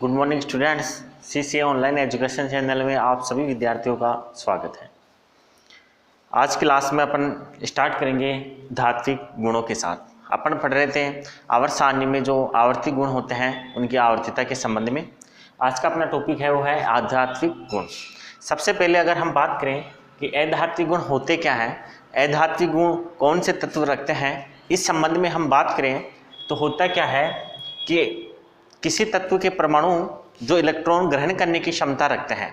Good morning students, CCA online education channel में आप सभी विद्यार्थियों का स्वागत है। आज क्लास में अपन स्टार्ट करेंगे धात्विक गुणों के साथ। अपन पढ़ रहे थे आवर्त सारणी में जो आवर्ती गुण होते हैं उनकी आवर्तिता के संबंध में। आज का अपना टॉपिक है वो है आध्यात्मिक गुण। सबसे पहले अगर हम बात करें कि अधात्विक गुण होते क्या हैं, अधात्विक गुण कौन से तत्व रखते हैं, इस संबंध में हम बात करें तो होता क्या है कि किसी तत्व के परमाणु जो इलेक्ट्रॉन ग्रहण करने की क्षमता रखते हैं,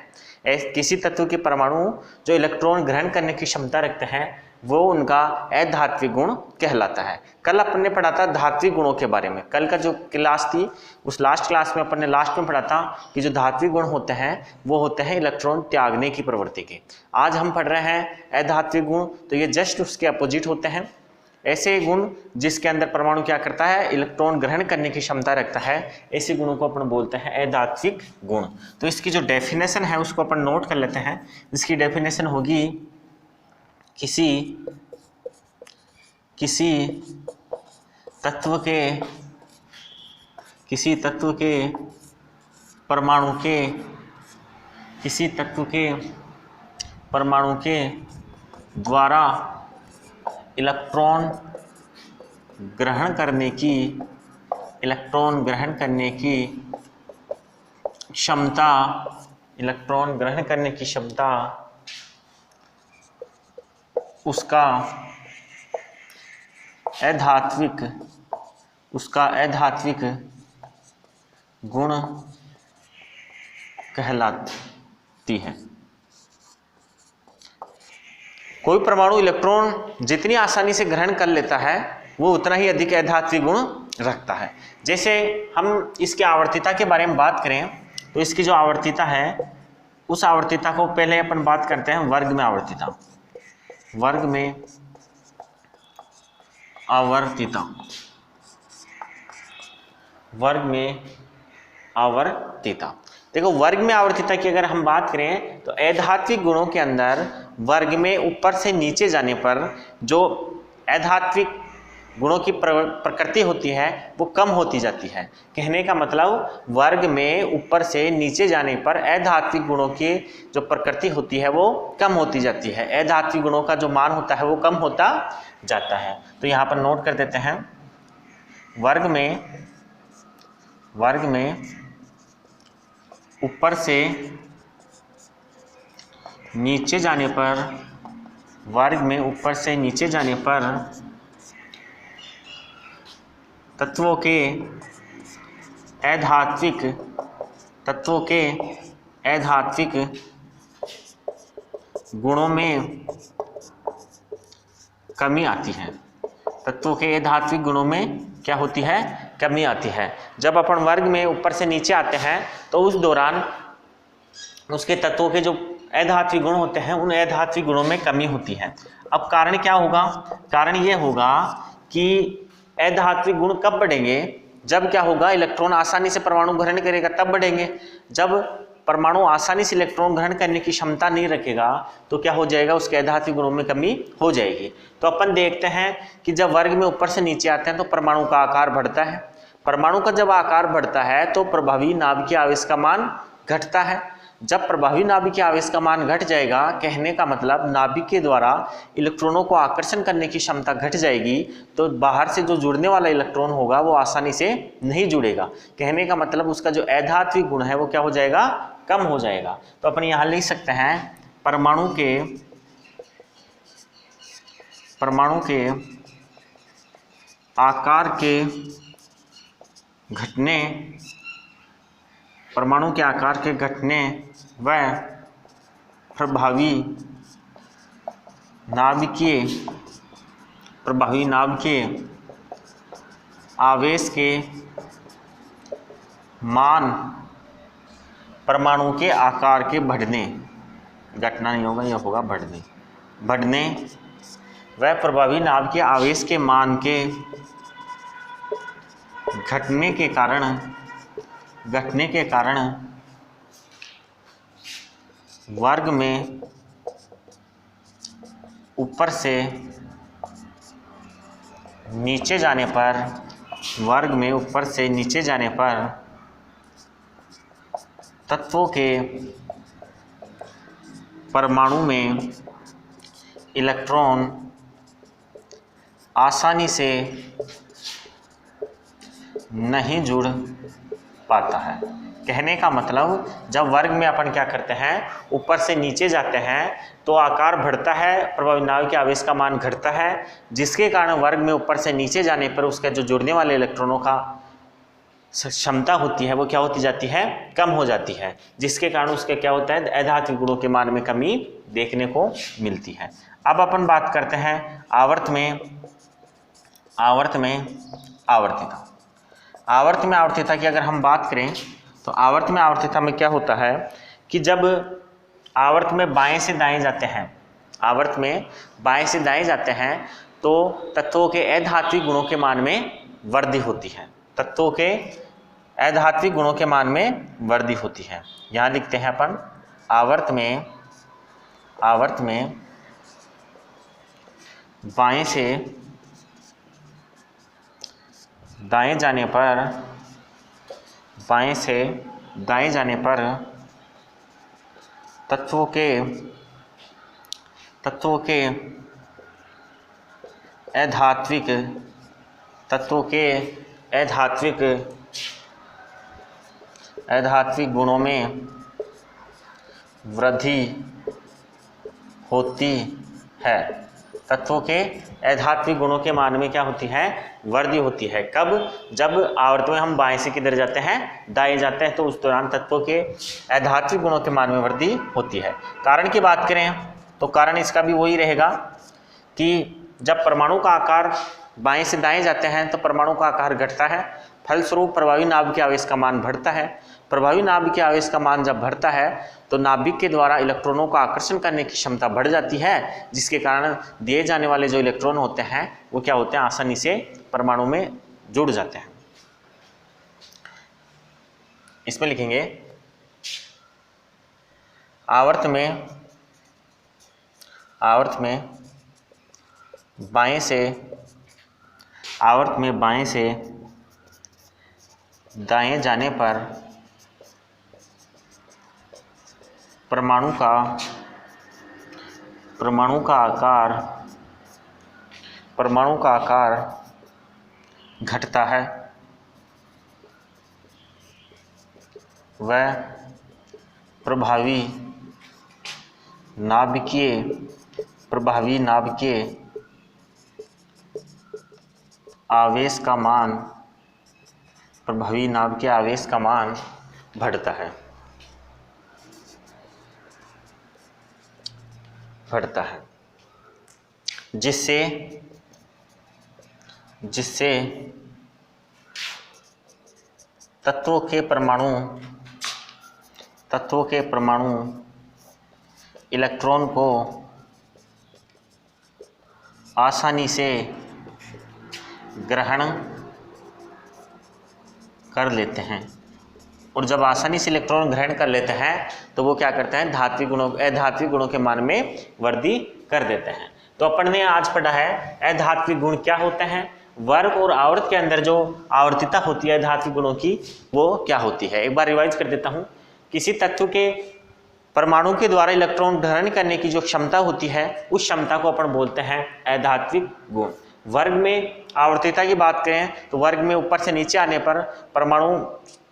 किसी तत्व के परमाणु जो इलेक्ट्रॉन ग्रहण करने की क्षमता रखते हैं वो उनका अधात्विक गुण कहलाता है। कल अपन ने पढ़ा था धात्विक गुणों के बारे में। कल का जो क्लास थी उस लास्ट क्लास में अपन ने लास्ट में पढ़ा था कि जो धात्विक गुण होते हैं वो होते हैं इलेक्ट्रॉन त्यागने की प्रवृत्ति के। आज हम पढ़ रहे हैं अधात्विक गुण, तो ये जस्ट उसके अपोजिट होते हैं। ऐसे गुण जिसके अंदर परमाणु क्या करता है, इलेक्ट्रॉन ग्रहण करने की क्षमता रखता है, ऐसे गुणों को अपन बोलते हैं अधात्विक गुण। तो इसकी जो डेफिनेशन है उसको अपन नोट कर लेते हैं। इसकी डेफिनेशन होगी किसी तत्व के परमाणु के द्वारा इलेक्ट्रॉन ग्रहण करने की क्षमता उसका अधात्विक गुण कहलाती है। कोई परमाणु इलेक्ट्रॉन जितनी आसानी से ग्रहण कर लेता है वो उतना ही अधिक अधात्विक गुण रखता है। जैसे हम इसकी आवर्तिता के बारे में बात करें तो इसकी जो आवर्तिता है उस आवर्तिता को पहले अपन बात करते हैं वर्ग में आवर्तिता। देखो, वर्ग में आवर्तिता की अगर हम बात करें तो अधात्विक गुणों के अंदर वर्ग में ऊपर से नीचे जाने पर जो अधात्विक गुणों की प्रकृति होती है वो कम होती जाती है। कहने का मतलब वर्ग में ऊपर से नीचे जाने पर अधात्विक गुणों की जो प्रकृति होती है वो कम होती जाती है, अधात्विक गुणों का जो मान होता है वो कम होता जाता है। तो यहाँ पर नोट कर देते हैं, वर्ग में ऊपर से नीचे जाने पर तत्वों के अधात्विक गुणों में कमी आती है। तत्वों के अधात्विक गुणों में क्या होती है, कमी आती है। जब अपन वर्ग में ऊपर से नीचे आते हैं तो उस दौरान उसके तत्वों के जो अधात्विक गुण होते हैं उन अधात्विक गुणों में कमी होती है। अब कारण क्या होगा? कारण ये होगा कि अधात्विक गुण कब बढ़ेंगे? जब क्या होगा, इलेक्ट्रॉन आसानी से परमाणु ग्रहण करेगा तब बढ़ेंगे। जब परमाणु आसानी से इलेक्ट्रॉन ग्रहण करने की क्षमता नहीं रखेगा तो क्या हो जाएगा, उसके अधात्विक गुणों में कमी हो जाएगी। तो अपन देखते हैं कि जब वर्ग में ऊपर से नीचे आते हैं तो परमाणु का आकार बढ़ता है। परमाणु का जब आकार बढ़ता है तो प्रभावी नाभिकीय आवेश का मान घटता है। जब प्रभावी नाभिकीय आवेश का मान घट जाएगा, कहने का मतलब नाभिक के द्वारा इलेक्ट्रॉनों को आकर्षण करने की क्षमता घट जाएगी, तो बाहर से जो जुड़ने वाला इलेक्ट्रॉन होगा वो आसानी से नहीं जुड़ेगा। कहने का मतलब उसका जो अधात्विक गुण है वो क्या हो जाएगा, कम हो जाएगा। तो अपन यहाँ लिख सकते हैं परमाणु के आकार के घटने व प्रभावी नाभिकीय आवेश के मान परमाणु के आकार के बढ़ने, घटना नहीं होगा, यह होगा बढ़ने व प्रभावी नाभिकीय आवेश के मान के घटने के कारण वर्ग में ऊपर से नीचे जाने पर तत्वों के परमाणु में इलेक्ट्रॉन आसानी से नहीं जुड़ पाता है। कहने का मतलब, जब वर्ग में अपन क्या करते हैं, ऊपर से नीचे जाते हैं तो आकार बढ़ता है, प्रभावी नाभिक के आवेश का मान घटता है, जिसके कारण वर्ग में ऊपर से नीचे जाने पर उसका जो जुड़ने वाले इलेक्ट्रॉनों का क्षमता होती है वो क्या होती जाती है, कम हो जाती है, जिसके कारण उसके क्या होता है, अधात्विक गुणों के मान में कमी देखने को मिलती है। अब अपन बात करते हैं आवर्त में आवर्तिता की अगर हम बात करें तो आवर्त में आवर्तिता में क्या होता है कि जब आवर्त में बाएं से दाएं जाते हैं तो तत्वों के अधात्विक गुणों के मान में वृद्धि होती है। यहाँ लिखते हैं अपन, आवर्त में बाएं से दाएं जाने पर तत्वों के अधात्विक गुणों में वृद्धि होती है। तत्वों के अधात्विक गुणों के मान में क्या होती है, वृद्धि होती है। कब? जब आवर्त में हम बाएं से किधर जाते हैं, दाएं जाते हैं, तो उस दौरान तत्वों के अधात्विक गुणों के मान में वृद्धि होती है। कारण की बात करें तो कारण इसका भी वही रहेगा कि जब परमाणु का आकार बाएं से दाएं जाते हैं तो परमाणु का आकार घटता है, फलस्वरूप प्रभावी नाभिक के आवेश का मान बढ़ता है। प्रभावी नाभिक के आवेश का मान जब बढ़ता है तो नाभिक के द्वारा इलेक्ट्रॉनों का आकर्षण करने की क्षमता बढ़ जाती है, जिसके कारण दिए जाने वाले जो इलेक्ट्रॉन होते हैं वो क्या होते हैं, आसानी से परमाणु में जुड़ जाते हैं। इसमें लिखेंगे आवर्त में बाएं से दाएं जाने पर परमाणु का आकार घटता है। वह प्रभावी नाभिकीय आवेश का मान बढ़ता है, जिससे तत्वों के परमाणु इलेक्ट्रॉन को आसानी से ग्रहण कर लेते हैं। और जब आसानी से इलेक्ट्रॉन ग्रहण कर लेते हैं तो वो क्या करते हैं, अधात्विक गुणों के मान में वृद्धि कर देते हैं। तो अपन ने आज पढ़ा है अधात्विक गुण क्या होते हैं, वर्ग और आवर्त के अंदर जो आवर्तिता होती है अधात्विक गुणों की वो क्या होती है। एक बार रिवाइज कर देता हूँ। किसी तत्व के परमाणु के द्वारा इलेक्ट्रॉन ग्रहण करने की जो क्षमता होती है उस क्षमता को अपन बोलते हैं अधात्विक गुण। वर्ग में आवर्तिता की बात करें तो वर्ग में ऊपर से नीचे आने पर परमाणु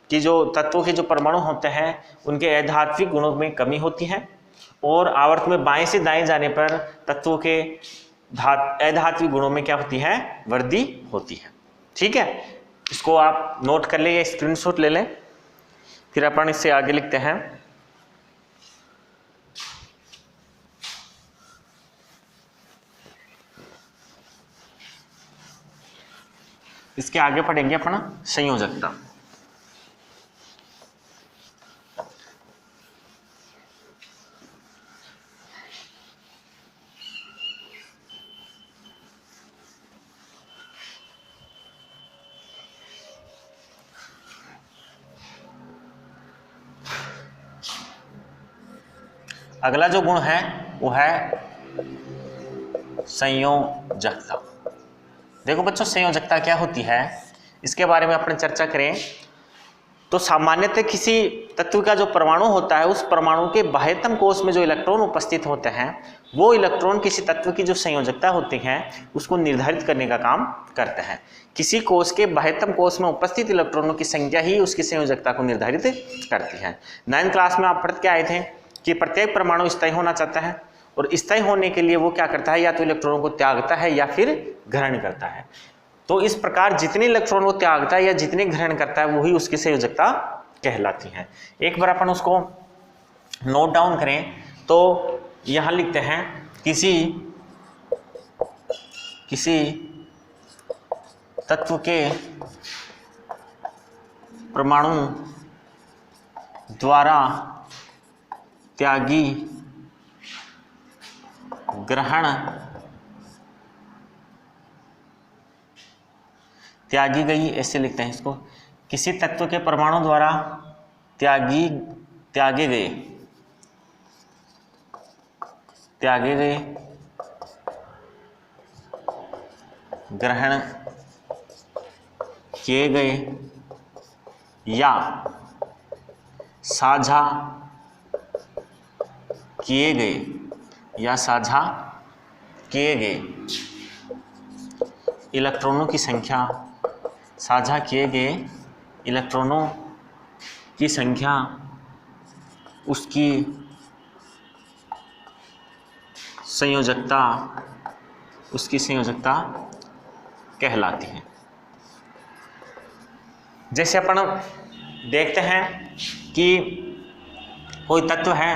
की जो तत्वों के जो परमाणु होते हैं उनके अधात्विक गुणों में कमी होती है, और आवर्त में बाएं से दाएं जाने पर तत्वों के अधात्विक गुणों में क्या होती है, वृद्धि होती है। ठीक है, इसको आप नोट कर ले या स्क्रीनशॉट ले लें, फिर अपन इससे आगे लिखते हैं। इसके आगे पढ़ेंगे अपना संयोजकता। अगला जो गुण है वो है संयोजकता। देखो बच्चों, संयोजकता क्या होती है इसके बारे में अपन चर्चा करें तो सामान्यतः किसी तत्व का जो परमाणु होता है, उस परमाणु के बाह्यतम कोश में जो इलेक्ट्रॉन उपस्थित होते हैं, वो इलेक्ट्रॉन किसी तत्व की जो संयोजकता होती है उसको निर्धारित करने का काम करते हैं। किसी कोश के बाह्यतम कोश में उपस्थित इलेक्ट्रॉनों की संख्या ही उसकी संयोजकता को निर्धारित करती है। 9th क्लास में आप पढ़ के आए थे कि प्रत्येक परमाणु स्थायी होना चाहता है, और स्थायी होने के लिए वो क्या करता है, या तो इलेक्ट्रॉनों को त्यागता है या फिर ग्रहण करता है। तो इस प्रकार जितने इलेक्ट्रॉन वो त्यागता है या जितने ग्रहण करता है वही उसकी संयोजकता कहलाती है। एक बार अपन उसको नोट डाउन करें तो यहां लिखते हैं किसी तत्व के परमाणु द्वारा त्यागी, त्यागी गई, ऐसे लिखते हैं इसको, किसी तत्व के परमाणु द्वारा त्यागे गए ग्रहण किए गए या साझा किए गए इलेक्ट्रॉनों की संख्या, साझा किए गए इलेक्ट्रॉनों की संख्या उसकी संयोजकता कहलाती है। जैसे अपन देखते हैं कि कोई तत्व है,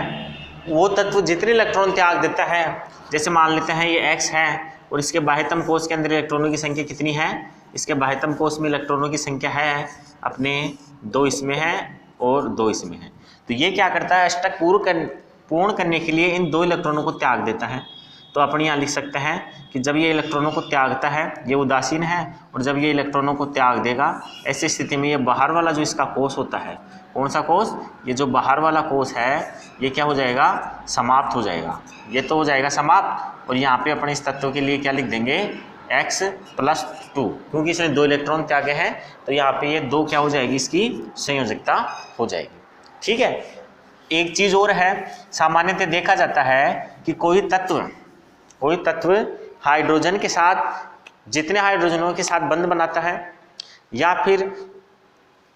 वो तत्व जितने इलेक्ट्रॉन त्याग देता है, जैसे मान लेते हैं ये X है और इसके बाह्यतम कोश के अंदर इलेक्ट्रॉनों की संख्या कितनी है, इसके बाह्यतम कोश में इलेक्ट्रॉनों की संख्या है अपने 2 इसमें है और 2 इसमें है। तो ये क्या करता है, अष्टक पूर्ण करने के लिए इन 2 इलेक्ट्रॉनों को त्याग देता है। तो अपन यहाँ लिख सकते हैं कि जब ये इलेक्ट्रॉनों को त्यागता है ये उदासीन है, और जब ये इलेक्ट्रॉनों को त्याग देगा ऐसी स्थिति में ये बाहर वाला जो इसका कोश होता है, कौन सा कोश, ये जो बाहर वाला कोश है ये क्या हो जाएगा, समाप्त हो जाएगा। ये तो हो जाएगा समाप्त, और यहाँ पे अपन इस तत्व के लिए क्या लिख देंगे, X+2, क्योंकि इसने 2 इलेक्ट्रॉन त्यागे हैं तो यहाँ पे ये 2 क्या हो जाएगी, इसकी संयोजकता हो जाएगी। ठीक है। एक चीज और है, सामान्यतः देखा जाता है कि कोई तत्व हाइड्रोजन के साथ, जितने हाइड्रोजनों के साथ बंध बनाता है या फिर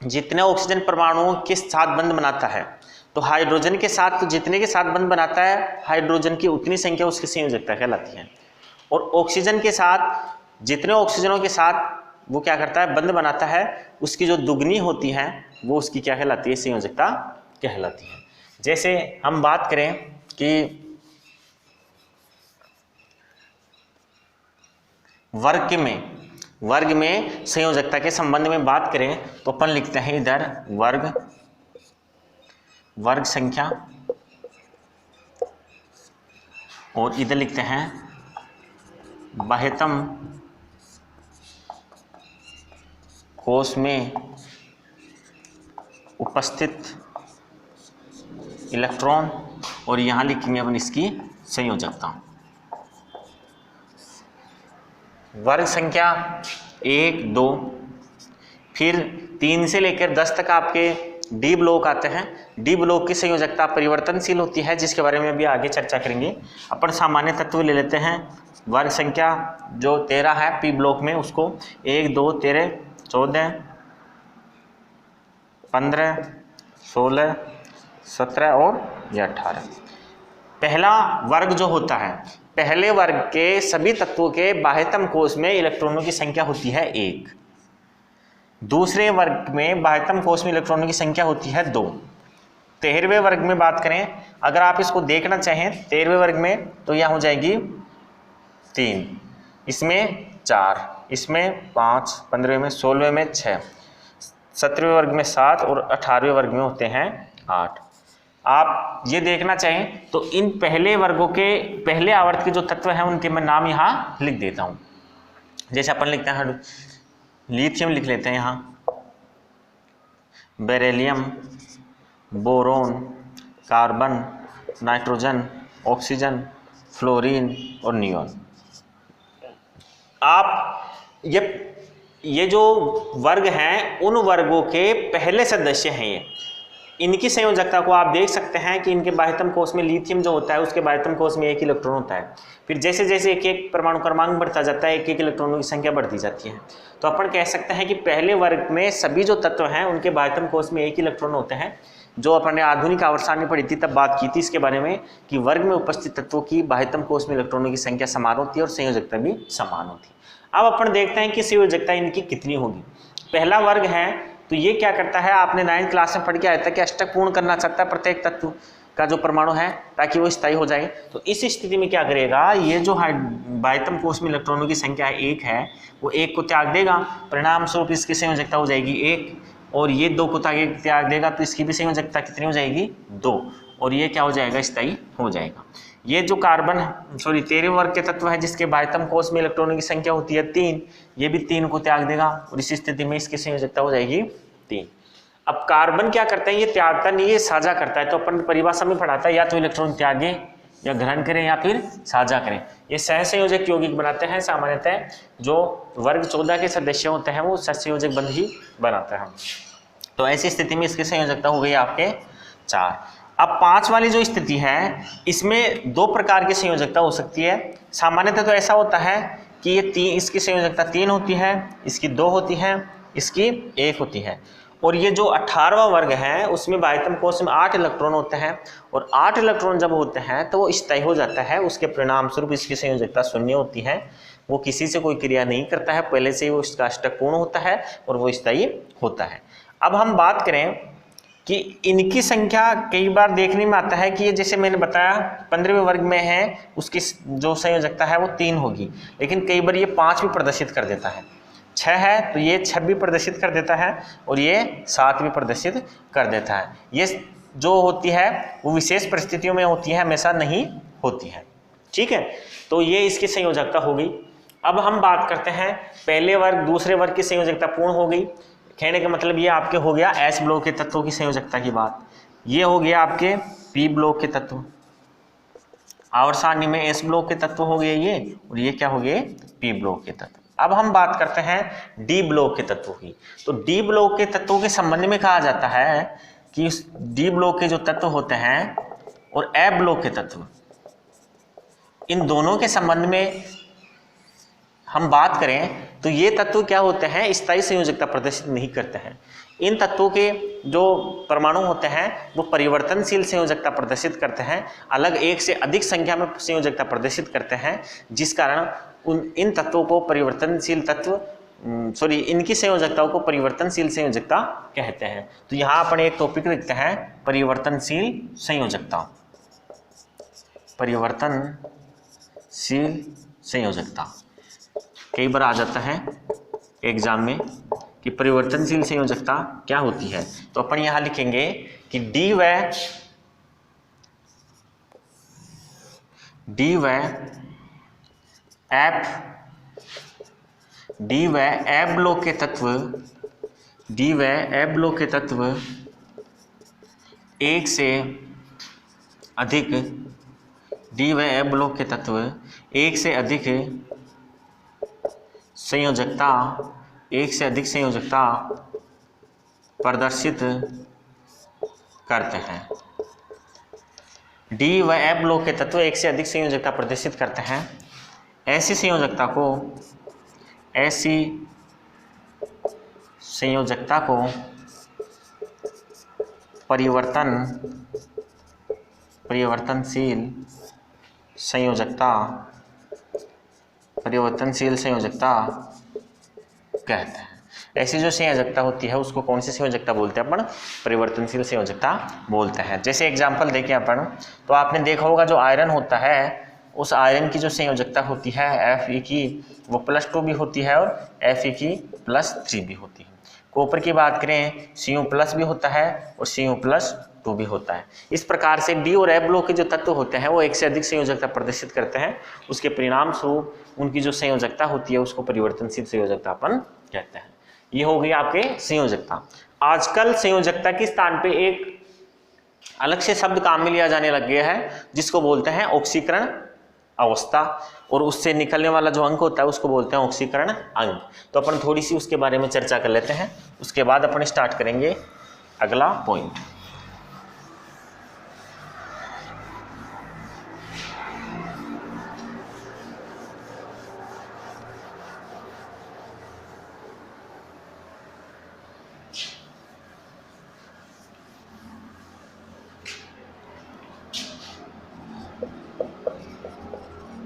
जितने ऑक्सीजन परमाणुओं के साथ बंध बनाता है, तो हाइड्रोजन के साथ तो जितने के साथ बंध बनाता है हाइड्रोजन की उतनी संख्या उसकी संयोजकता कहलाती है, और ऑक्सीजन के साथ जितने ऑक्सीजनों के साथ वो क्या करता है, बंध बनाता है, उसकी जो दुगनी होती है वो उसकी क्या कहलाती है, संयोजकता कहलाती है। जैसे हम बात करें कि वर्ग में संयोजकता के संबंध में बात करें तो अपन लिखते हैं इधर वर्ग संख्या, और इधर लिखते हैं बाह्यतम कोश में उपस्थित इलेक्ट्रॉन, और यहाँ लिखेंगे अपन इसकी संयोजकता। वर्ग संख्या 1, 2, फिर 3 से लेकर 10 तक आपके डी ब्लॉक आते हैं। डी ब्लॉक की संयोजकता परिवर्तनशील होती है, जिसके बारे में भी आगे चर्चा करेंगे। अपन सामान्य तत्व ले लेते हैं। वर्ग संख्या जो 13 है पी ब्लॉक में, उसको 1, 2, 13, 14, 15, 16, 17 और ये 18। पहला वर्ग जो होता है, पहले वर्ग के सभी तत्वों के बाह्यतम कोश में इलेक्ट्रॉनों की संख्या होती है 1। दूसरे वर्ग में बाह्यतम कोश में इलेक्ट्रॉनों की संख्या होती है 2। 13वें वर्ग में बात करें, अगर आप इसको देखना चाहें 13वें वर्ग में, तो यह हो जाएगी 3, इसमें 4, इसमें 5, 15वें में, 16वें में 6, 17वें वर्ग में 7 और 18वें वर्ग में होते हैं 8। आप ये देखना चाहें तो इन पहले वर्गों के पहले आवर्त के जो तत्व हैं उनके मैं नाम यहाँ लिख देता हूँ। जैसे अपन लिखते हैं लिथियम लिख लेते हैं यहाँ, beryllium, boron, carbon, nitrogen, oxygen, fluorine और नियोन। आप ये ये जो वर्ग हैं उन वर्गों के पहले सदस्य हैं ये। इनकी संयोजकता को आप देख सकते हैं कि इनके बाह्यतम कोष में लिथियम जो होता है उसके बाह्यतम कोष में 1 इलेक्ट्रॉन होता है। फिर जैसे जैसे एक एक परमाणु क्रमांक बढ़ता जाता है 1 इलेक्ट्रॉनों की संख्या बढ़ती जाती है। तो अपन कह सकते हैं कि पहले वर्ग में सभी जो तत्व हैं उनके बाह्यतम कोष में 1 इलेक्ट्रॉन होते हैं। जो अपन ने आधुनिक आवर्त में पढ़ी थी तब बात की थी इसके बारे में कि वर्ग में उपस्थित तत्वों की बाह्यतम कोष में इलेक्ट्रॉनों की संख्या समान होती है और संयोजकता भी समान होती है। अब अपन देखते हैं कि संयोजकता इनकी कितनी होगी। पहला वर्ग है तो ये क्या करता है, आपने 9th क्लास में पढ़ के आया था कि अष्टक पूर्ण करना चाहता है प्रत्येक तत्व का जो परमाणु है ताकि वो स्थायी हो जाए। तो इस स्थिति में क्या करेगा, ये जो बाह्यतम कोष में इलेक्ट्रॉनों की संख्या 1 है वो 1 को त्याग देगा, परिणाम स्वरूप इसकी संयोजकता हो जाएगी 1, और ये 2 को त्याग देगा तो इसकी भी संयोजकता कितनी हो जाएगी 2, और ये क्या हो जाएगा स्थायी हो जाएगा। ये जो तेरहवें वर्ग के तत्व है जिसके बाह्यतम कोष में इलेक्ट्रॉनों की संख्या होती है 3, ये भी 3 को त्याग देगा और इस स्थिति में इसकी संयोजकता हो जाएगी 3। अब कार्बन क्या करता है, ये त्यागता नहीं, ये साझा करता है। तो अपन परिभाषा में पढ़ाता है या तो इलेक्ट्रॉन त्यागे या ग्रहण करें या फिर साझा करें। ये सहसंयोजक यौगिक बनाते हैं। सामान्यतः जो वर्ग 14 के सदस्य होते हैं वो सहसंयोजक बंध ही बनाते हैं। तो ऐसी स्थिति में इसकी संयोजकता हो गई आपके 4। अब 5 वाली जो स्थिति है इसमें 2 प्रकार की संयोजकता हो सकती है। सामान्यतः तो ऐसा होता है कि ये इसकी संयोजकता 3 होती है, इसकी 2 होती है, इसकी 1 होती है। और ये जो 18वां वर्ग है उसमें बाह्यतम कोष में 8 इलेक्ट्रॉन होते हैं, और 8 इलेक्ट्रॉन जब होते हैं तो वो स्थायी हो जाता है। उसके परिणाम स्वरूप इसकी संयोजकता 0 होती है। वो किसी से कोई क्रिया नहीं करता है, पहले से ही वो इसका अष्टक पूर्ण होता है और वो स्थायी होता है। अब हम बात करें कि इनकी संख्या कई बार देखने में आता है कि ये जैसे मैंने बताया 15वें वर्ग में है उसकी जो संयोजकता है वो 3 होगी, लेकिन कई बार ये 5 भी प्रदर्शित कर देता है। 6 है तो ये 6 भी प्रदर्शित कर देता है और ये 7 भी प्रदर्शित कर देता है। ये जो होती है वो विशेष परिस्थितियों में होती है, हमेशा नहीं होती है। ठीक है, तो ये इसकी संयोजकता हो गई। अब हम बात करते हैं पहले वर्ग दूसरे वर्ग की संयोजकता पूर्ण हो गई। कहने का मतलब ये आपके हो गया एस ब्लॉक के तत्वों की संयोजकता की बात। ये हो गया आपके पी ब्लॉक के तत्व, आवर्त सारणी में एस ब्लॉक के तत्व हो गए ये, और ये क्या हो गए पी ब्लॉक के तत्व। अब हम बात करते हैं डी ब्लॉक के तत्वों की। तो डी ब्लॉक के तत्वों के संबंध में कहा जाता है कि डी ब्लॉक के जो तत्व होते हैं और ए ब्लॉक के तत्व, इन दोनों के संबंध में हम बात करें तो ये तत्व क्या होते हैं, स्थायी संयोजकता प्रदर्शित नहीं करते हैं। इन तत्वों के जो परमाणु होते हैं वो परिवर्तनशील संयोजकता प्रदर्शित करते हैं, अलग एक से अधिक संख्या में संयोजकता प्रदर्शित करते हैं, जिस कारण इन तत्वों को परिवर्तनशील इनकी संयोजकताओं को परिवर्तनशील संयोजकता कहते हैं। तो यहाँ अपन एक टॉपिक लिखते हैं परिवर्तनशील संयोजकता। परिवर्तनशील संयोजकता कई बार आ जाता है एग्जाम में कि परिवर्तनशील संयोजकता क्या होती है। तो अपन यहां लिखेंगे कि डी व एफ ब्लॉक के तत्व एक से अधिक संयोजकता प्रदर्शित करते हैं। डी व एफ ब्लॉक के तत्व एक से अधिक संयोजकता प्रदर्शित करते हैं। ऐसी संयोजकता को परिवर्तनशील संयोजकता कहते हैं। ऐसी जो संयोजकता होती है उसको कौन सी संयोजकता बोलते हैं अपन, परिवर्तनशील संयोजकता बोलते हैं। जैसे एग्जांपल देखें अपन तो आपने देखा होगा जो आयरन होता है उस आयरन की जो संयोजकता होती है Fe की वो +2 भी होती है और Fe की +3 भी होती है। कॉपर की बात करें Cu+ भी होता है और Cu+2 भी होता है। इस प्रकार से डी और एफ ब्लॉक के जो तत्व होते हैं वो एक से अधिक संयोजकता प्रदर्शित करते हैं। उसके परिणाम स्वरूप उनकी जो संयोजकता होती है उसको परिवर्तनशील संयोजकता अपन कहते हैं। ये हो गई आपके संयोजकता। आजकल संयोजकता के स्थान पे एक अलग से शब्द काम में लिया जाने लग गया है जिसको बोलते हैं ऑक्सीकरण अवस्था, और उससे निकलने वाला जो अंक होता है उसको बोलते हैं ऑक्सीकरण अंक। तो अपन थोड़ी सी उसके बारे में चर्चा कर लेते हैं, उसके बाद अपन स्टार्ट करेंगे अगला पॉइंट।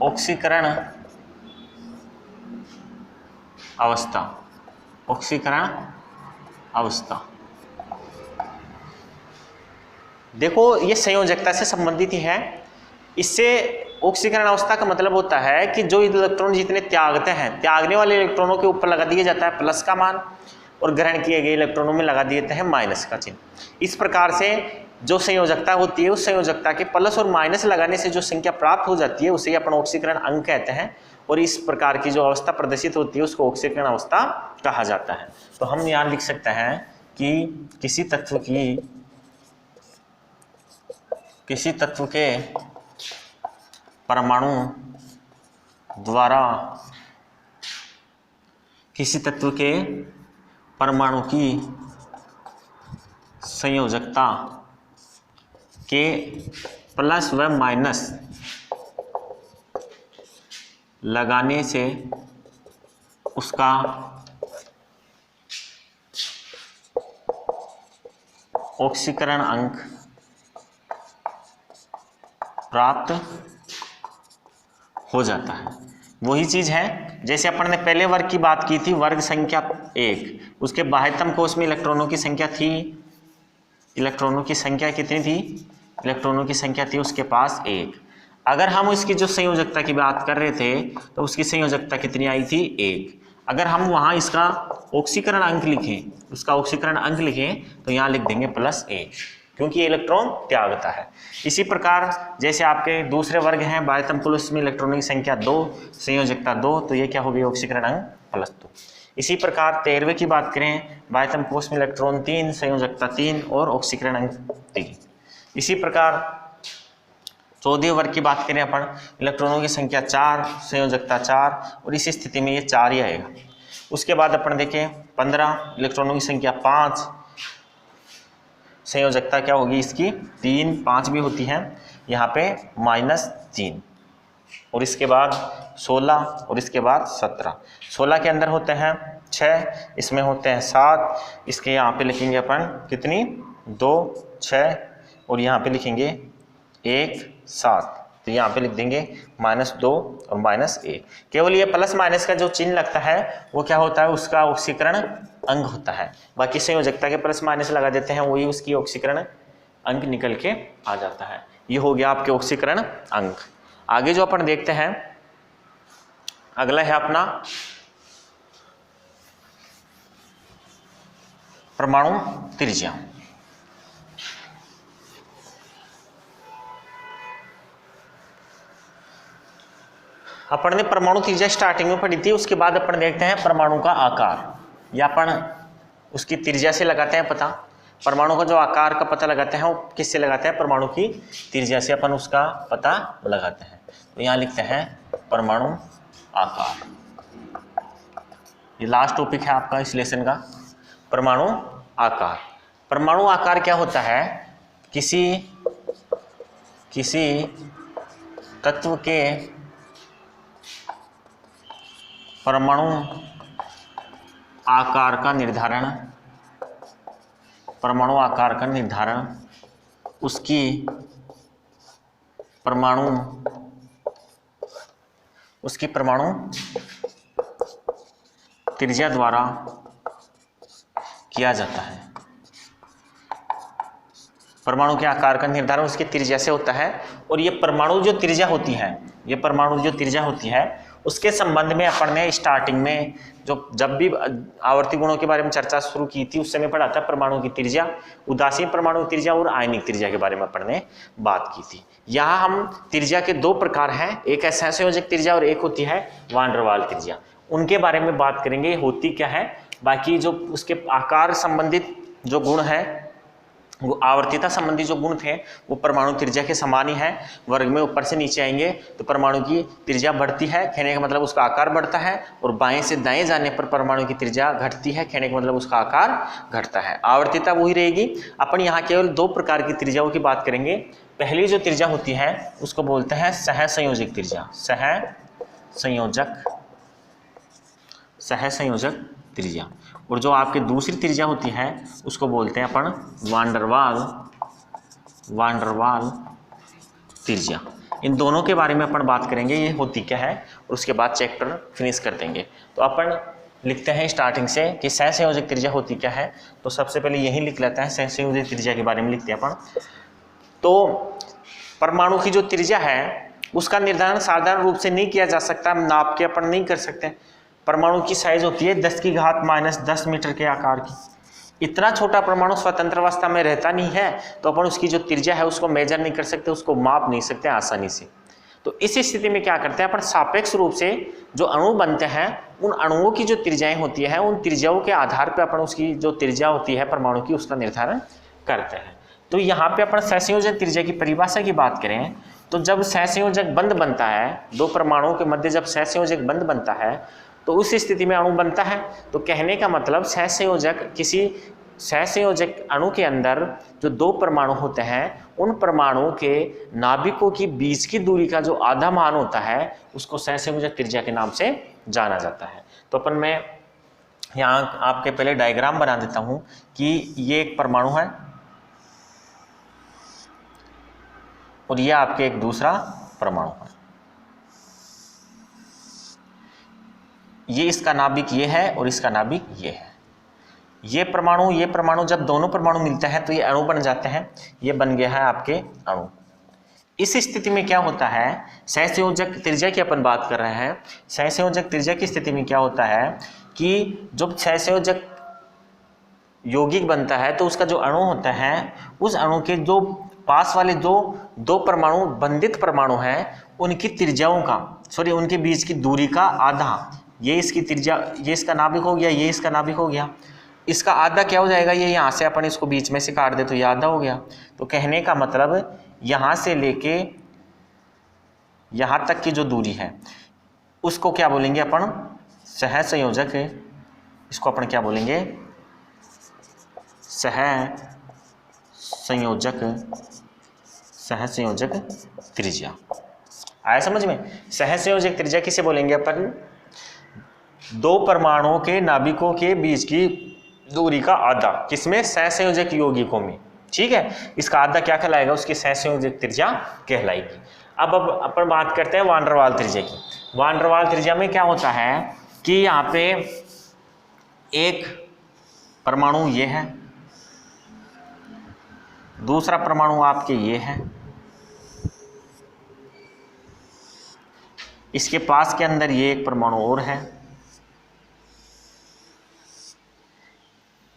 ऑक्सीकरण अवस्था, ऑक्सीकरण अवस्था। देखो ये संयोजकता से संबंधित ही है। इससे ऑक्सीकरण अवस्था का मतलब होता है कि जो इलेक्ट्रॉन जितने त्यागते हैं, त्यागने वाले इलेक्ट्रॉनों के ऊपर लगा दिया जाता है प्लस का मान, और ग्रहण किए गए इलेक्ट्रॉनों में लगा देते हैं माइनस का चिन्ह। इस प्रकार से जो संयोजकता होती है, उस संयोजकता के प्लस और माइनस लगाने से जो संख्या प्राप्त हो जाती है उसे अपन ऑक्सीकरण अंक कहते हैं, और इस प्रकार की जो अवस्था प्रदर्शित होती है उसको ऑक्सीकरण अवस्था कहा जाता है। तो हम यहाँ लिख सकते हैं कि किसी तत्व के परमाणु द्वारा किसी तत्व के परमाणु की संयोजकता के प्लस व माइनस लगाने से उसका ऑक्सीकरण अंक प्राप्त हो जाता है। वही चीज है जैसे अपन ने पहले वर्ग की बात की थी, वर्ग संख्या 1, उसके बाह्यतम कोश में इलेक्ट्रॉनों की संख्या थी, इलेक्ट्रॉनों की संख्या कितनी थी, इलेक्ट्रॉनों की संख्या थी उसके पास 1। अगर हम इसकी जो संयोजकता की बात कर रहे थे तो उसकी संयोजकता कितनी आई थी, 1। अगर हम वहां इसका ऑक्सीकरण अंक लिखें, उसका ऑक्सीकरण अंक लिखें तो यहाँ लिख देंगे +1, क्योंकि ये इलेक्ट्रॉन त्यागता है। इसी प्रकार जैसे आपके दूसरे वर्ग हैं, बाह्यतम कोश में इलेक्ट्रॉनों की संख्या 2, संयोजकता 2, तो ये क्या हो गई, ऑक्सीकरण अंक +2। इसी प्रकार 13वें की बात करें, बाह्यतम कोश में इलेक्ट्रॉन 3, संयोजकता 3 और ऑक्सीकरण अंक 3। इसी प्रकार 14वें वर्ग की बात करें अपन, इलेक्ट्रॉनों की संख्या 4, संयोजकता 4, और इस स्थिति में ये 4 ही आएगा। उसके बाद अपन देखें 15, इलेक्ट्रॉनों की संख्या 5, संयोजकता क्या होगी इसकी 3, 5 भी होती है, यहाँ पे -3, और इसके बाद 16, और इसके बाद 17। 16 के अंदर होते हैं 6, इसमें होते हैं 7, इसके यहाँ पे लिखेंगे अपन कितनी 2, 6, और यहाँ पे लिखेंगे 1, 7, तो यहाँ पे लिख देंगे -2 और -1। केवल ये प्लस माइनस का जो चिन्ह लगता है वो क्या होता है, उसका ऑक्सीकरण अंक होता है। बाकी संयोजकता के प्लस माइनस लगा देते हैं, वही उसकी ऑक्सीकरण अंक निकल के आ जाता है। ये हो गया आपके ऑक्सीकरण अंक। आगे जो अपन देखते हैं अगला है अपना परमाणु त्रिज्या। अपन ने परमाणु त्रिज्या स्टार्टिंग में पढ़ी थी, उसके बाद अपन देखते हैं परमाणु का आकार, या अपन उसकी त्रिज्या से लगाते हैं पता। परमाणु का जो आकार का पता लगाते हैं वो किससे लगाते हैं, परमाणु की त्रिज्या से अपन उसका पता लगाते हैं। तो यहाँ लिखते हैं परमाणु आकार। ये लास्ट टॉपिक है आपका इस लेसन का, परमाणु आकार। परमाणु आकार क्या होता है, किसी तत्व के परमाणु आकार का निर्धारण, परमाणु आकार का निर्धारण उसकी परमाणु त्रिज्या द्वारा किया जाता है। परमाणु के आकार का निर्धारण उसकी त्रिज्या से होता है, और ये परमाणु जो त्रिज्या होती है, ये परमाणु जो त्रिज्या होती है उसके संबंध में अपन ने स्टार्टिंग में जब भी आवर्ती गुणों के बारे में चर्चा शुरू की थी उस समय पढ़ा था परमाणु की त्रिज्या, उदासीन परमाणु त्रिज्या और आयनिक त्रिज्या के बारे में अपन ने बात की थी। यहाँ हम त्रिज्या के 2 प्रकार हैं, एक असंयोजक त्रिज्या और एक होती है वान डेर वाल त्रिज्या। उनके बारे में बात करेंगे, होती क्या है। बाकी जो उसके आकार संबंधित जो गुण है वो आवर्तीयता संबंधी जो गुण थे वो परमाणु त्रिज्या के समान ही है। वर्ग में ऊपर से नीचे आएंगे तो परमाणु की त्रिज्या बढ़ती है, कहने का मतलब उसका आकार बढ़ता है, और बाएं से दाएं जाने पर परमाणु की त्रिज्या घटती है, कहने का मतलब उसका आकार घटता है। आवर्तीयता वही रहेगी। अपन यहाँ केवल दो प्रकार की त्रिज्याओं की बात करेंगे। पहली जो त्रिज्या होती है उसको बोलते हैं सहसंयोजक त्रिज्या, सहसंयोजक त्रिज्या। और जो आपकी दूसरी त्रिज्या होती है उसको बोलते हैं अपन वान डर वाल त्रिज्या। इन दोनों के बारे में अपन बात करेंगे, ये होती क्या है, और उसके बाद चैप्टर फिनिश कर देंगे। तो अपन लिखते हैं स्टार्टिंग से कि सहसंयोजक त्रिज्या होती क्या है। तो सबसे पहले यही लिख लेते हैं, सहसंयोजक त्रिज्या के बारे में लिखते हैं अपन। तो परमाणु की जो त्रिज्या है उसका निर्धारण साधारण रूप से नहीं किया जा सकता, नाप के अपन नहीं कर सकते। परमाणु की साइज होती है 10⁻⁻10 मीटर के आकार की। इतना छोटा परमाणु स्वतंत्र अवस्था में रहता नहीं है, तो अपन उसकी जो त्रिज्या है उसको मेजर नहीं कर सकते, उसको माप नहीं सकते आसानी से। तो इस स्थिति में क्या करते हैं अपन, सापेक्ष रूप से जो अणु बनते हैं उन अणुओं की जो त्रिज्याएं होती है उन त्रिज्याओं के आधार पर अपन उसकी जो त्रिज्या होती है परमाणु की उसका निर्धारण करते हैं। तो यहाँ पे अपन सहसंयोजक त्रिज्या की परिभाषा की बात करें तो जब सहसंयोजक बंध बनता है, दो परमाणुओं के मध्य जब सहसंयोजक बंध बनता है तो उस स्थिति में अणु बनता है। तो कहने का मतलब किसी सहसंयोजक अणु के अंदर जो दो परमाणु होते हैं उन परमाणुओं के नाभिकों की बीच की दूरी का जो आधा मान होता है उसको सहसंयोजक त्रिज्या के नाम से जाना जाता है। तो अपन मैं यहाँ आपके पहले डायग्राम बना देता हूँ कि ये एक परमाणु है और ये आपके एक दूसरा परमाणु है। ये इसका नाभिक ये है और इसका नाभिक ये है। ये परमाणु जब दोनों परमाणु मिलते हैं तो ये अणु बन जाते हैं। ये बन गया है आपके अणु। इस स्थिति में क्या होता है, सहसंयोजक त्रिज्या की अपन बात कर रहे हैं। सहसंयोजक त्रिज्या की स्थिति में क्या होता है कि जब सहसंयोजक यौगिक बनता है तो उसका जो अणु होता है उस अणु के जो पास वाले दो परमाणु बंधित परमाणु हैं उनकी त्रिज्याओं का उनके बीच की दूरी का आधा, ये इसकी त्रिज्या, ये इसका नाभिक हो गया, ये इसका नाभिक हो गया, इसका आधा क्या हो जाएगा, ये यहाँ से अपन इसको बीच में से काट दे तो ये आधा हो गया। तो कहने का मतलब यहाँ से लेके यहाँ तक की जो दूरी है उसको क्या बोलेंगे अपन, सहसंयोजक। इसको अपन क्या बोलेंगे, सहसंयोजक त्रिज्या। आया समझ में? सहसंयोजक त्रिज्या किसे बोलेंगे अपन, दो परमाणुओं के नाभिकों के बीच की दूरी का आधा, किसमें, सहसंयोजक यौगिकों में। ठीक है, इसका आधा क्या कहलाएगा, उसकी सहसंयोजक त्रिज्या कहलाएगी। अब अपन बात करते हैं वान डर वाल त्रिज्या की। वान डर वाल त्रिज्या में क्या होता है कि यहाँ पे एक परमाणु ये है, दूसरा परमाणु आपके ये है, इसके पास के अंदर ये एक परमाणु और है,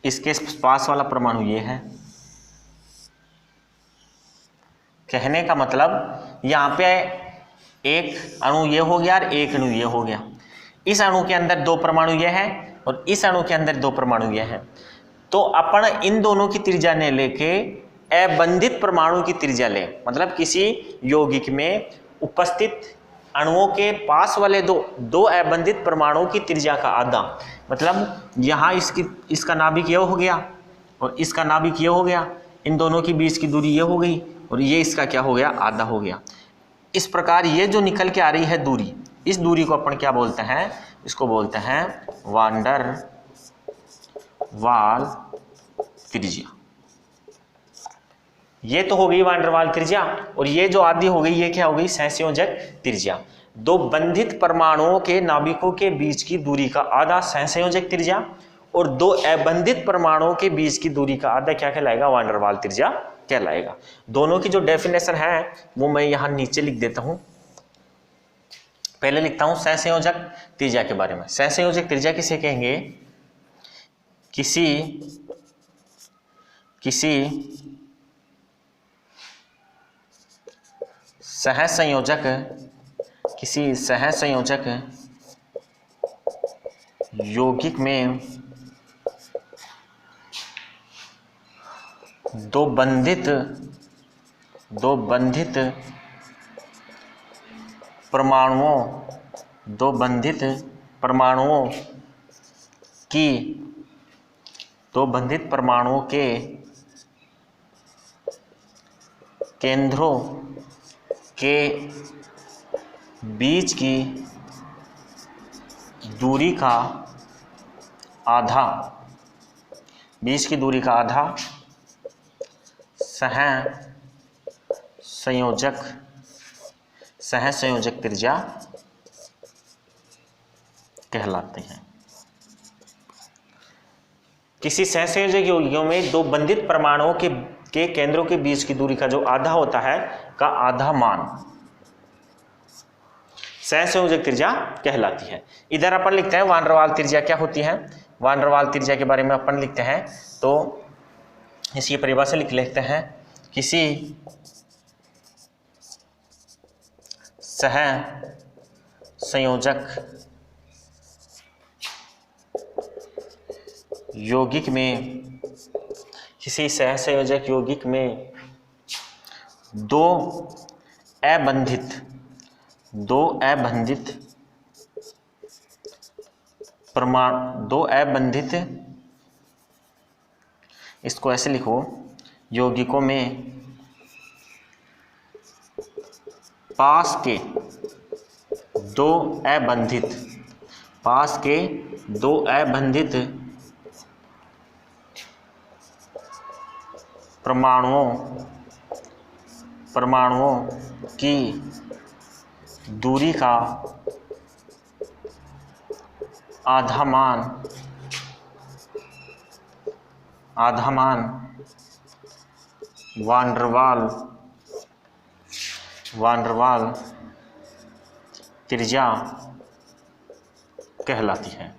इसके पास वाला परमाणु ये है। कहने का मतलब यहाँ पे एक अणु ये हो गया और एक अणु ये हो गया। इस अणु के अंदर दो परमाणु ये है और इस अणु के अंदर दो परमाणु ये है। तो अपन इन दोनों की त्रिज्या ने लेके अबंधित परमाणु की त्रिज्या ले, मतलब किसी यौगिक में उपस्थित अणुओं के पास वाले दो अबंधित परमाणुओं की त्रिज्या का आधा, मतलब यहाँ इसका नाभिक ये हो गया और इसका नाभिक ये हो गया, इन दोनों की बीच की दूरी ये हो गई और ये इसका क्या हो गया, आधा हो गया। इस प्रकार ये जो निकल के आ रही है दूरी, इस दूरी को अपन क्या बोलते हैं, इसको बोलते हैं वान डर वाल त्रिज्या। ये तो हो गई वान डर वाल त्रिज्या, और ये जो आधी हो गई ये क्या हो गई, सहसंयोजक त्रिज्या। दो बंधित परमाणुओं के नाभिकों के बीच की दूरी का आधा सहसंयोजक त्रिज्या, और दो अबंधित परमाणुओं के बीच की दूरी का आधा क्या कहलाएगा, वान डर वाल त्रिज्या कहलाएगा। दोनों की जो डेफिनेशन है वो मैं यहां नीचे लिख देता हूं। पहले लिखता हूं सहसंयोजक त्रिज्या के बारे में। सहसंयोजक त्रिज्या किसे कहेंगे, किसी सहसंयोजक यौगिक में दो बंधित परमाणुओं के केंद्रों के बीच की दूरी का आधा सहसंयोजक त्रिज्या कहलाते हैं। किसी सहसंयोजक यौगिकों में दो बंधित परमाणुओं के केंद्रों के बीच की दूरी का जो आधा होता है का आधा मान सहसंयोजक त्रिज्या कहलाती है। इधर अपन लिखते हैं वान डेर वाल त्रिज्या क्या होती है। वान डेर वाल त्रिज्या के बारे में अपन लिखते हैं तो इसकी परिभाषा लिख लेते हैं। किसी सहसंयोजक यौगिक में दो अबंधित इसको ऐसे लिखो, यौगिकों में पास के दो अबंधित परमाणुओं की दूरी का आधा मान वान डेर वाल त्रिज्या कहलाती है।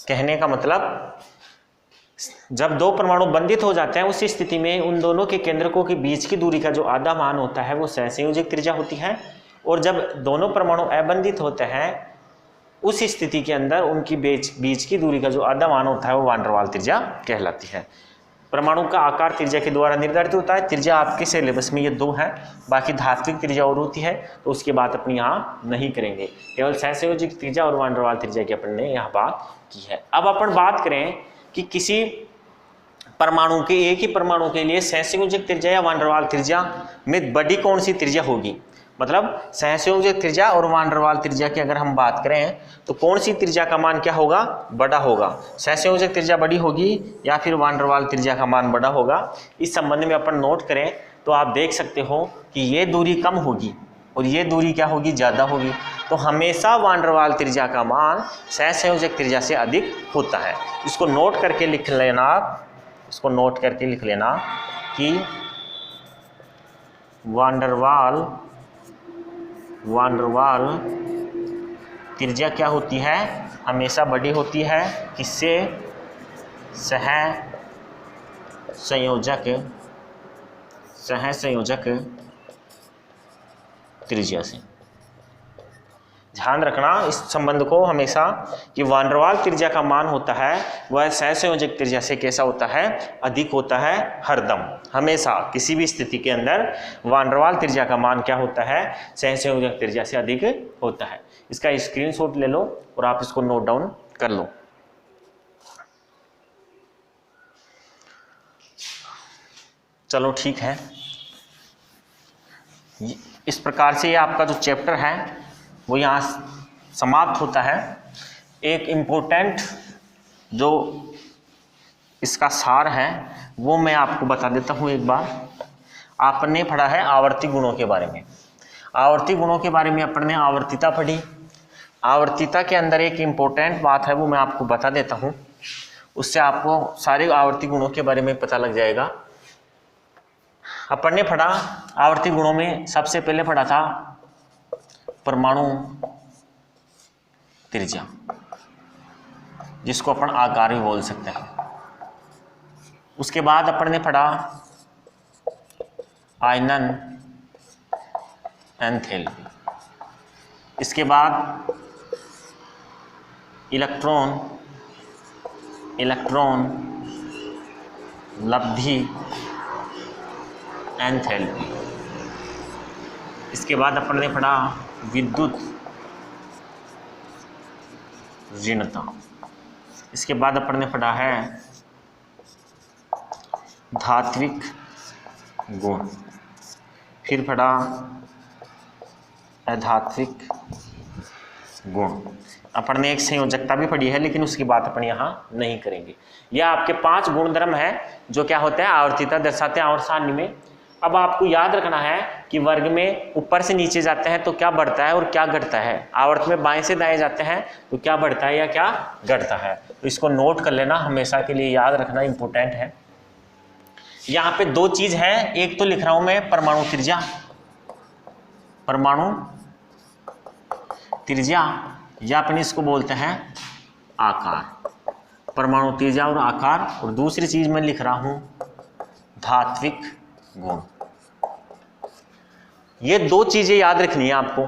कहने का मतलब जब दो परमाणु बंधित हो जाते हैं उस स्थिति में उन दोनों के केंद्रकों के बीच की दूरी का जो आधा मान होता है वो सहसंयोजक त्रिज्या होती है, और जब दोनों परमाणु अबंधित होते हैं उस स्थिति के अंदर उनकी बीच की दूरी का जो आधा मान होता है वो वान डेर वाल त्रिज्या कहलाती है। परमाणु का आकार त्रिज्या के द्वारा निर्धारित होता है। त्रिज्या आपके सिलेबस में ये दो है, बाकी धात्विक त्रिज्या और होती है तो उसकी बात अपनी यहाँ नहीं करेंगे, केवल सहसंयोजक त्रिज्या और वान डेर वाल त्रिज्या की अपन ने यहाँ बात की है। अब अपन बात करें कि किसी परमाणु के एक ही परमाणु के लिए सहसंयोजक त्रिज्या या वान डेर वाल त्रिज्या में बड़ी कौन सी त्रिज्या होगी। मतलब सहसंयोजक त्रिज्या और वान डेर वाल त्रिज्या की अगर हम बात करें तो कौन सी त्रिज्या का मान क्या होगा, बड़ा होगा। सहसंयोजक त्रिज्या बड़ी होगी या फिर वान डेर वाल त्रिज्या का मान बड़ा होगा। इस संबंध में अपन नोट करें तो आप देख सकते हो कि ये दूरी कम होगी और ये दूरी क्या होगी, ज़्यादा होगी। तो हमेशा वान डेर वाल त्रिज्या का मान सहसंयोजक त्रिज्या से अधिक होता है। इसको नोट करके लिख लेना आप, इसको नोट करके लिख लेना कि वान डेर वाल त्रिज्या क्या होती है, हमेशा बड़ी होती है। किससे, सहसंयोजक त्रिज्या से। ध्यान रखना इस संबंध को हमेशा कि वान डेर वाल त्रिज्या का मान होता है वह सहसंयोजक त्रिज्या से कैसा होता है, अधिक होता है। हरदम हमेशा किसी भी स्थिति के अंदर वान डेर वाल त्रिज्या का मान क्या होता है, सहसंयोजक त्रिज्या से अधिक होता है। इसका स्क्रीनशॉट ले लो और आप इसको नोट डाउन कर लो। चलो ठीक है, इस प्रकार से ये आपका जो चैप्टर है वो यहाँ समाप्त होता है। एक इम्पोर्टेंट जो इसका सार है वो मैं आपको बता देता हूँ एक बार। आपने पढ़ा है आवर्ती गुणों के बारे में। आवर्ती गुणों के बारे में अपन ने आवर्तिता पढ़ी। आवर्तिता के अंदर एक इम्पोर्टेंट बात है वो मैं आपको बता देता हूँ, उससे आपको सारे आवर्ती गुणों के बारे में पता लग जाएगा। अपन ने पढ़ा आवर्ती गुणों में सबसे पहले पढ़ा था परमाणु त्रिज्या, जिसको अपन आकार भी बोल सकते हैं। उसके बाद अपन ने पढ़ा आयनन एंथैल्पी। इसके बाद इलेक्ट्रॉन लब्धि एंथैल्पी। इसके बाद अपन ने पढ़ा विद्युत ऋणता। इसके बाद अपन ने पढ़ा है धात्विक गुण, फिर पढ़ा अधात्विक गुण। अपन ने एक संयोजकता भी पढ़ी है, लेकिन उसकी बात अपन यहाँ नहीं करेंगे। यह आपके 5 गुणधर्म है जो क्या होते हैं, आवर्तीयता दर्शाते हैं आवर्त सारणी में। अब आपको याद रखना है कि वर्ग में ऊपर से नीचे जाते हैं तो क्या बढ़ता है और क्या घटता है, आवर्त में बाएं से दाएं जाते हैं तो क्या बढ़ता है या क्या घटता है। तो इसको नोट कर लेना, हमेशा के लिए याद रखना, इंपॉर्टेंट है। यहाँ पे 2 चीज है, एक तो लिख रहा हूं मैं परमाणु त्रिज्या, परमाणु त्रिज्या या अपन इसको बोलते हैं आकार, परमाणु त्रिज्या और आकार। और दूसरी चीज मैं लिख रहा हूं धात्विक गुण। ये 2 चीजें याद रखनी है आपको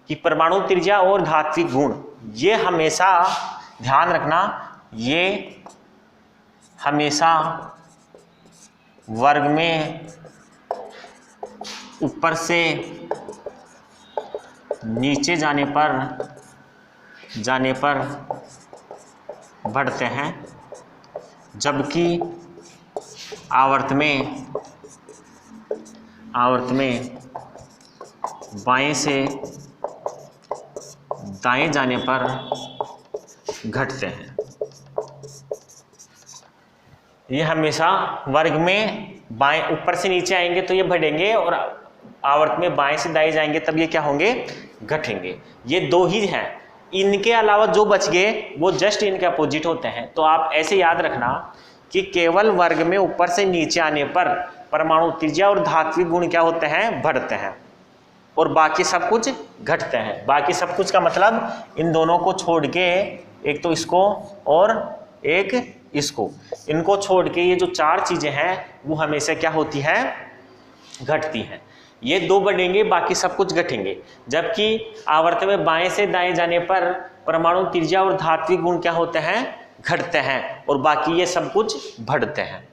कि परमाणु त्रिज्या और धात्विक गुण, ये हमेशा ध्यान रखना, ये हमेशा वर्ग में ऊपर से नीचे जाने पर बढ़ते हैं, जबकि आवर्त में बाएं से दाएं जाने पर घटते हैं। ये हमेशा वर्ग में बाएं ऊपर से नीचे आएंगे तो ये बढ़ेंगे, और आवर्त में बाएं से दाएं जाएंगे तब ये क्या होंगे, घटेंगे। ये 2 ही हैं, इनके अलावा जो बच गए वो जस्ट इनके अपोजिट होते हैं। तो आप ऐसे याद रखना कि केवल वर्ग में ऊपर से नीचे आने पर परमाणु त्रिज्या और धात्विक गुण क्या होते हैं, बढ़ते हैं, और बाकी सब कुछ घटते हैं। बाकी सब कुछ का मतलब इन दोनों को छोड़ के, एक तो इसको और एक इसको, इनको छोड़ के ये जो 4 चीजें हैं वो हमेशा क्या होती हैं, घटती हैं। ये 2 बढ़ेंगे, बाकी सब कुछ घटेंगे, जबकि आवर्त में बाएं से दाएं जाने पर परमाणु त्रिज्या और धात्विक गुण क्या होते हैं, घटते हैं, और बाकी ये सब कुछ बढ़ते हैं।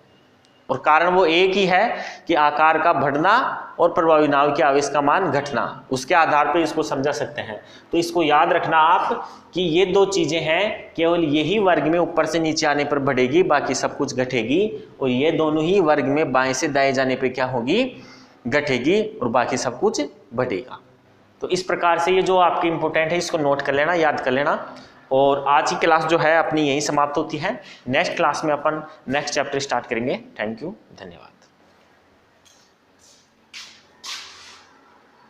और कारण वो एक ही है कि आकार का बढ़ना और प्रभावी नाव के आवेश का मान घटना, उसके आधार पर इसको समझा सकते हैं। तो इसको याद रखना आप कि ये 2 चीजें हैं, केवल यही वर्ग में ऊपर से नीचे आने पर बढ़ेगी, बाकी सब कुछ घटेगी, और ये दोनों ही वर्ग में बाएं से दाएं जाने पर क्या होगी, घटेगी, और बाकी सब कुछ बढ़ेगा। तो इस प्रकार से ये जो आपके इंपॉर्टेंट है इसको नोट कर लेना, याद कर लेना। और आज की क्लास जो है अपनी यहीं समाप्त होती है। नेक्स्ट क्लास में अपन नेक्स्ट चैप्टर स्टार्ट करेंगे। थैंक यू, धन्यवाद।